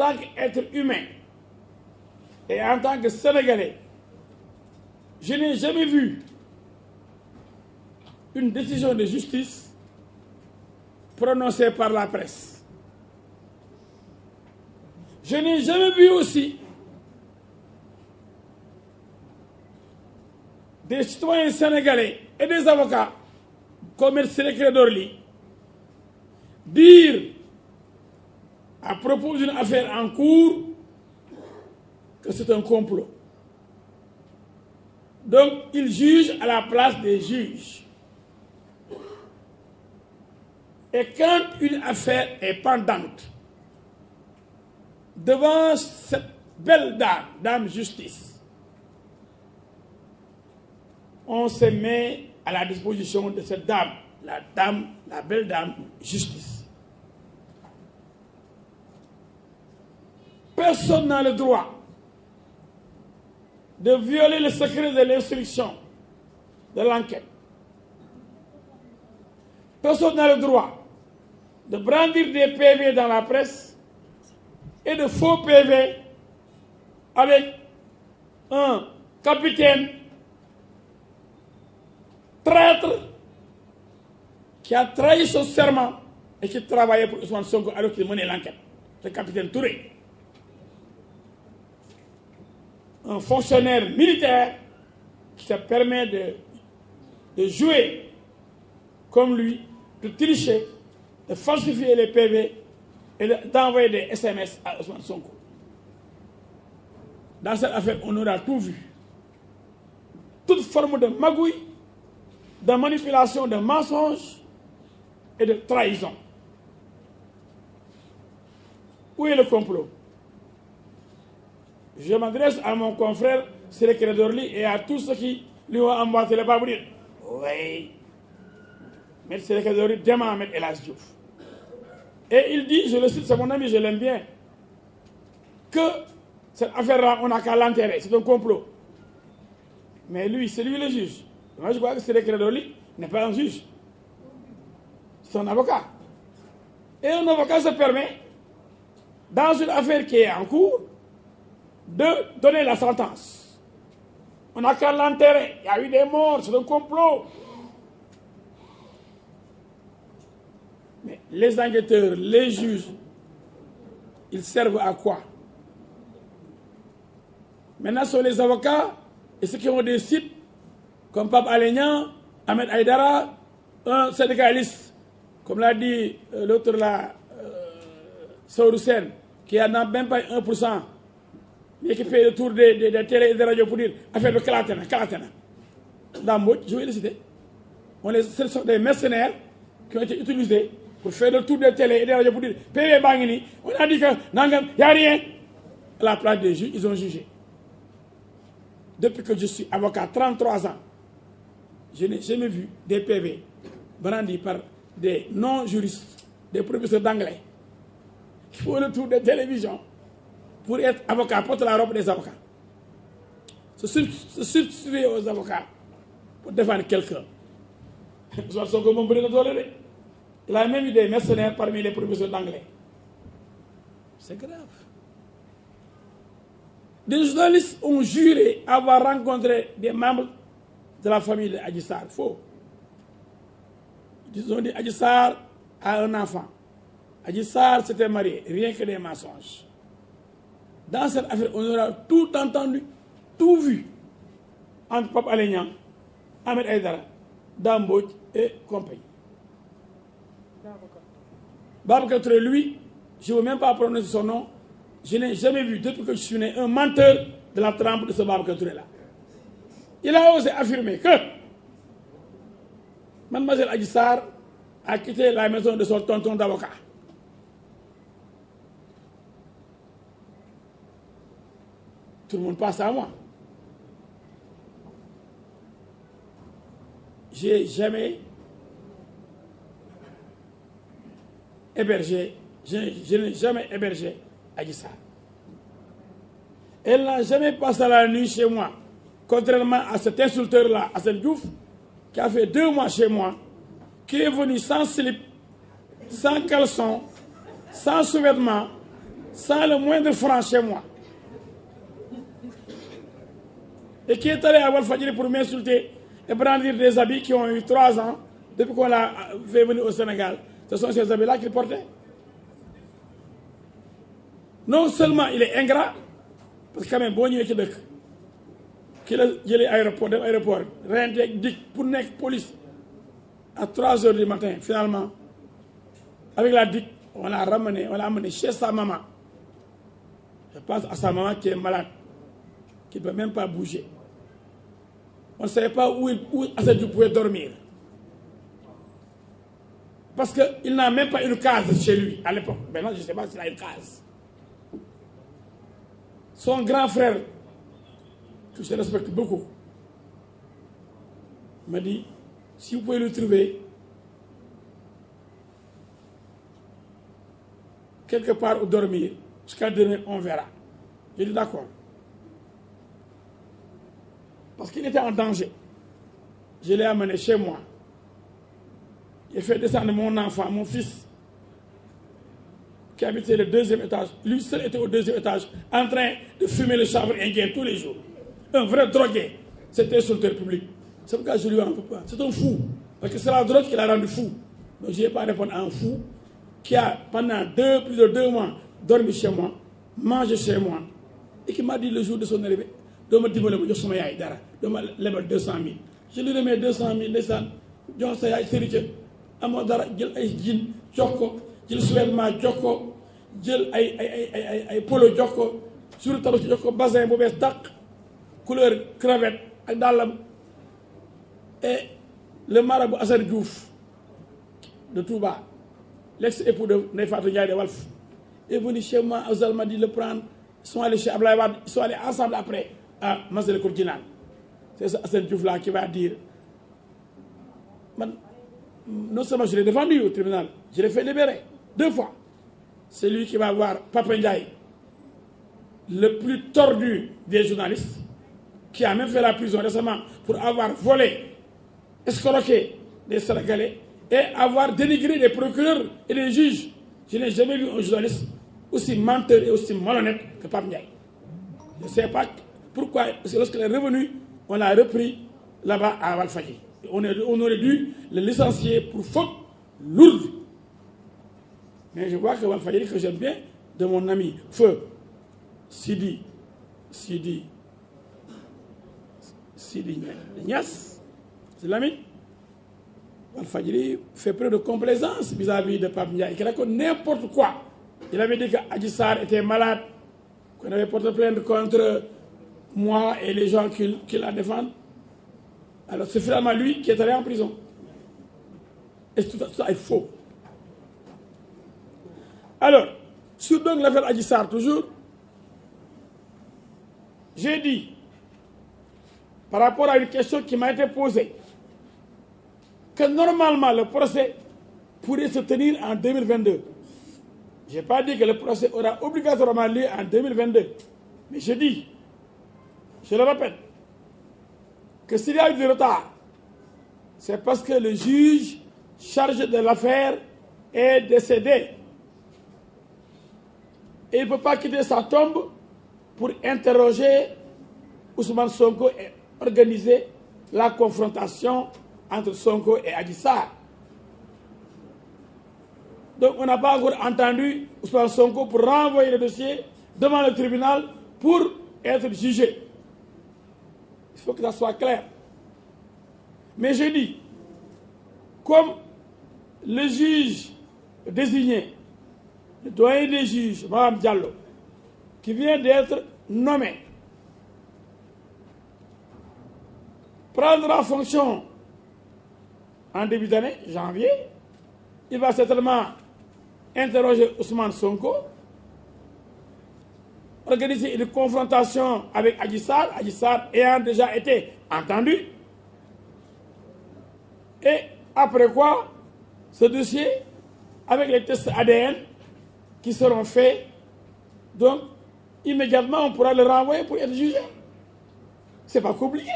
tant qu'être humain et en tant que Sénégalais, je n'ai jamais vu une décision de justice prononcée par la presse. Je n'ai jamais vu aussi des citoyens sénégalais et des avocats comme M. Ciré Clédor Ly dire à propos d'une affaire en cours que c'est un complot. Donc, ils jugent à la place des juges. Et quand une affaire est pendante devant cette belle dame justice, on se met à la disposition de cette dame, la belle dame justice. Personne n'a le droit de violer le secret de l'instruction de l'enquête. Personne n'a le droit de brandir des PV dans la presse et de faux PV avec un capitaine traître qui a trahi son serment et qui travaillait pour Ousmane Sonko alors qu'il menait l'enquête. C'est le capitaine Touré. Un fonctionnaire militaire qui se permet de jouer comme lui, de tricher, de falsifier les PV et d'envoyer des SMS à Ousmane Sonko. Dans cette affaire, on aura tout vu. Toute forme de magouille, de manipulation, de mensonge et de trahison. Où est le complot? Je m'adresse à mon confrère Ciré Clédor Ly et à tous ceux qui lui ont emboîté le pas pour dire oui, M. Ciré Clédor Ly dément Ahmed El Hadji Diouf. Et il dit, je le cite, c'est mon ami, je l'aime bien, que cette affaire-là, on n'a qu'à l'enterrer, c'est un complot. Mais lui, c'est lui le juge. Moi, je crois que Ciré Clédor Ly n'est pas un juge. C'est un avocat. Et un avocat se permet, dans une affaire qui est en cours, de donner la sentence. On n'a qu'à l'enterrer. Il y a eu des morts, c'est un complot. Mais les enquêteurs, les juges, ils servent à quoi? Maintenant, ce sont les avocats et ceux qui ont des sites, comme Pape Alé Niang, Ahmed Aïdara, un syndicaliste, comme l'a dit l'autre là, Saourou Sène, qui n'a même pas 1%, mais qui fait le tour des télé et des radios pour dire affaire de Kalatena. Dans Mbodj, je vais le citer. Ce sont des mercenaires qui ont été utilisés pour faire le tour des télé et des radios pour dire PV Bangini. On a dit que il n'y a rien. À la place des juges, ils ont jugé. Depuis que je suis avocat, 33 ans, je n'ai jamais vu des PV brandis par des non-juristes, des professeurs d'anglais, qui font le tour des télévisions pour être avocat, porte la robe des avocats. Se substituer aux avocats pour défendre quelqu'un. Il a même eu des mercenaires parmi les professeurs d'anglais. C'est grave. Des journalistes ont juré avoir rencontré des membres de la famille de Adji Sarr. Faux. Ils ont dit Adji Sarr a un enfant. Adji Sarr s'était marié. Rien que des mensonges. Dans cette affaire, on aura tout entendu, tout vu entre Pape Alé Niang, Ahmed Aïdara, Dame Mbodj et compagnie. Babacar Touré, lui, je ne veux même pas prononcer son nom. Je n'ai jamais vu, depuis que je suis né, un menteur de la trempe de ce Babacar Touré-là. Il a osé affirmer que Mademoiselle Adji Sarr a quitté la maison de son tonton d'avocat. Tout le monde passe à moi. J'ai jamais hébergé, je n'ai jamais hébergé Adji Sarr. Elle n'a jamais passé la nuit chez moi, contrairement à cet insulteur-là, Assane Diouf, qui a fait 2 mois chez moi, qui est venu sans slip, sans caleçon, sans sous-vêtements, sans le moindre franc chez moi. Et qui est allé à Walfadjri pour m'insulter et brandir des habits qui ont eu 3 ans depuis qu'on l'a fait venir au Sénégal. Ce sont ces habits-là qu'il portait. Non seulement il est ingrat, parce que quand même, bon, il est qu'il a dit aéroport, pour nekk police à 3 h du matin, finalement, avec la DIC, on l'a amené chez sa maman. Je pense à sa maman qui est malade, qui ne peut même pas bouger. On ne savait pas où Assane Diouf pouvait dormir. Parce qu'il n'a même pas une case chez lui à l'époque. Maintenant, je ne sais pas s'il a une case. Son grand frère, que je respecte beaucoup, m'a dit, si vous pouvez le trouver quelque part où dormir, jusqu'à demain, on verra. J'ai dit d'accord. Parce qu'il était en danger. Je l'ai amené chez moi. J'ai fait descendre mon enfant, mon fils, qui habitait le 2e étage. Lui seul était au 2e étage, en train de fumer le chanvre indien tous les jours. Un vrai drogué. C'était insulteur public. C'est pourquoi je lui en veux pas. C'est un fou. Parce que c'est la drogue qui l'a rendu fou. Donc je n'ai pas répondu à un fou qui a, pendant plus de 2 mois, dormi chez moi, mangé chez moi, et qui m'a dit le jour de son arrivée, « Doma dimbale ma jox sama yaay dara, doma lebal 200 000. » Je lui remets 200 000, ndeysaan, jox sa yaay sëriñ amoo dara, jël ay jean jox ko, jël sous-vêtement jox ko, jël ay polo jox ko, sur tabaski jox ko bazin bu bees tàq, couleur cravate ak dàllam. Et le marabout Assane Diouf de Touba, l'ex-époux de Ndeye Fatou Ndiaye de Walf, est venu chez moi, Azal m'a dit le prendre. Ils sont allés chez Ablaye Wade, ils sont allés ensemble après à Massalikul Jinaan. C'est ça Assane Diouf là qui va dire, non seulement je l'ai défendu au tribunal, je l'ai fait libérer 2 fois. C'est lui qui va voir Papa Ndiaye, le plus tordu des journalistes, qui a même fait la prison récemment pour avoir volé, escroqué des Sénégalais et avoir dénigré des procureurs et des juges. Je n'ai jamais vu un journaliste aussi menteur et aussi malhonnête que Pape Ndiaye. Je ne sais pas pourquoi, parce que lorsqu'il est revenu, on l'a repris là-bas à Walfadjri. On aurait dû le licencier pour faute lourde. Mais je vois que Walfadjri, que j'aime bien, de mon ami Feu Sidi Niass, c'est l'ami. Walfadjri fait preuve de complaisance vis-à-vis de Pape Ndiaye, qui raconte n'importe quoi. Il avait dit qu'Adji Sarr était malade, qu'on avait porté plainte contre moi et les gens qui la défendent. Alors c'est finalement lui qui est allé en prison. Et tout ça est faux. Alors, sur donc l'affaire Adji Sarr toujours, j'ai dit, par rapport à une question qui m'a été posée, que normalement le procès pourrait se tenir en 2022. Je n'ai pas dit que le procès aura obligatoirement lieu en 2022. Mais je dis, je le répète, que s'il y a eu du retard, c'est parce que le juge chargé de l'affaire est décédé. Et il ne peut pas quitter sa tombe pour interroger Ousmane Sonko et organiser la confrontation entre Sonko et Adji Sarr. Donc on n'a pas encore entendu Ousmane Sonko pour renvoyer le dossier devant le tribunal pour être jugé. Il faut que ça soit clair. Mais je dis, comme le juge désigné, le doyen des juges, Mme Diallo, qui vient d'être nommé, prendra fonction en début d'année, janvier, il va certainement interroger Ousmane Sonko, organiser une confrontation avec Adji Sarr ayant déjà été entendu, et après quoi, ce dossier, avec les tests ADN qui seront faits, donc immédiatement on pourra le renvoyer pour être jugé. C'est pas compliqué.